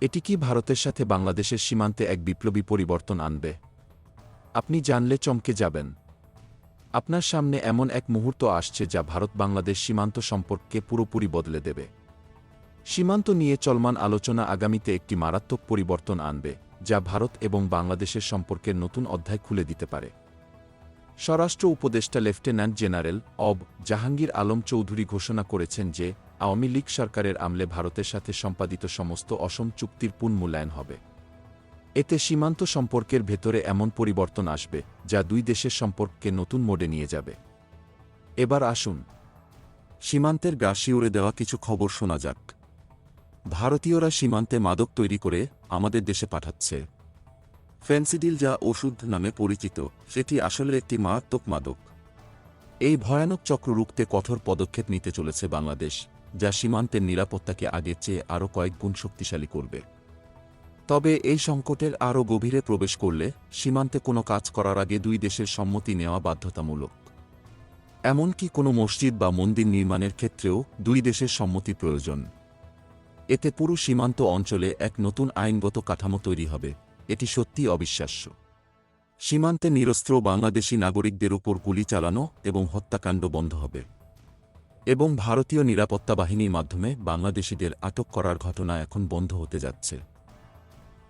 এটি কি ভারতের সাথে বাংলাদেশের সীমান্তে এক বিপ্লবী পরিবর্তন আনবে? আপনি জানলে চমকে যাবেন। আপনার সামনে এমন এক মুহূর্ত আসছে যা ভারত-বাংলাদেশ সীমান্ত সম্পর্ককে পুরোপুরি বদলে দেবে। সীমান্ত নিয়ে চলমান আলোচনা আগামীতে একটি মারাত্মক পরিবর্তন আনবে, যা ভারত এবং বাংলাদেশের সম্পর্কের নতুন অধ্যায় খুলে দিতে পারে। স্বরাষ্ট্র উপদেষ্টা lieutenant general of. Jahangir Alam Chowdhury ঘোষণা করেছেন যে আওয়ামী লীগ সরকারের আমলে ভারতের সাথে সম্পাদিত সমস্ত অসম চুক্তির পুনর্মূল্যায়ন হবে। এতে সীমান্ত সম্পর্কের ভেতরে এমন পরিবর্তন আসবে যা দুই দেশের সম্পর্ককে নতুন মোড়ে নিয়ে যাবে। এবার আসুন সীমান্তের গা শিউরে দেওয়া কিছু খবর শোনা যাক। ভারতীয়রা সীমান্তে মাদক তৈরি করে আমাদের দেশে পাঠাচ্ছে। ফেন্সিডিল, যা ওষুধ নামে পরিচিত, সেটি আসলে একটি মারাত্মক মাদক। এই ভয়ানক চক্র রুখতে কঠোর পদক্ষেপ নিতে চলেছে বাংলাদেশ, যা সীমান্তের নিরাপত্তাকে আগের চেয়ে আরও কয়েক গুণ শক্তিশালী করবে। তবে এই সংকটের আরও গভীরে প্রবেশ করলে সীমান্তে কোনো কাজ করার আগে দুই দেশের সম্মতি নেওয়া বাধ্যতামূলক। এমনকি কোনো মসজিদ বা মন্দির নির্মাণের ক্ষেত্রেও দুই দেশের সম্মতি প্রয়োজন। এতে পুরো সীমান্ত অঞ্চলে এক নতুন আইনগত কাঠামো তৈরি হবে। এটি সত্যিই অবিশ্বাস্য। সীমান্তে নিরস্ত্র বাংলাদেশি নাগরিকদের উপর গুলি চালানো এবং হত্যাকাণ্ড বন্ধ হবে, এবং ভারতীয় নিরাপত্তা বাহিনীর মাধ্যমে বাংলাদেশিদের আটক করার ঘটনা এখন বন্ধ হতে যাচ্ছে।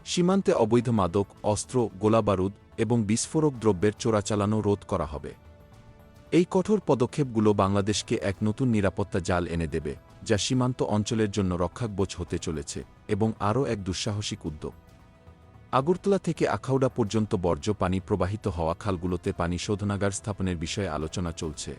সীমান্তে অবৈধ মাদক, অস্ত্র, গোলাবারুদ এবং বিস্ফোরক দ্রব্যের চোরাচালানো রোধ করা হবে। এই কঠোর পদক্ষেপগুলো বাংলাদেশকে এক নতুন নিরাপত্তা জাল এনে দেবে, যা সীমান্ত অঞ্চলের জন্য রক্ষাকবচ হতে চলেছে, এবং আরও এক দুঃসাহসিক উদ্যোগ। আগরতলা থেকে আখাউড়া পর্যন্ত বর্জ্য পানি প্রবাহিত হওয়া খালগুলোতে পানি শোধনাগার স্থাপনের বিষয়ে আলোচনা চলছে,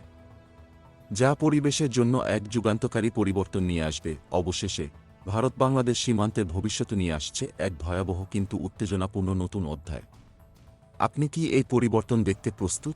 যা পরিবেশের জন্য এক যুগান্তকারী পরিবর্তন নিয়ে আসবে। অবশেষে ভারত-বাংলাদেশ সীমান্তের ভবিষ্যৎ নিয়ে আসছে এক ভয়াবহ কিন্তু উত্তেজনাপূর্ণ নতুন অধ্যায়। আপনি কি এই পরিবর্তন দেখতে প্রস্তুত?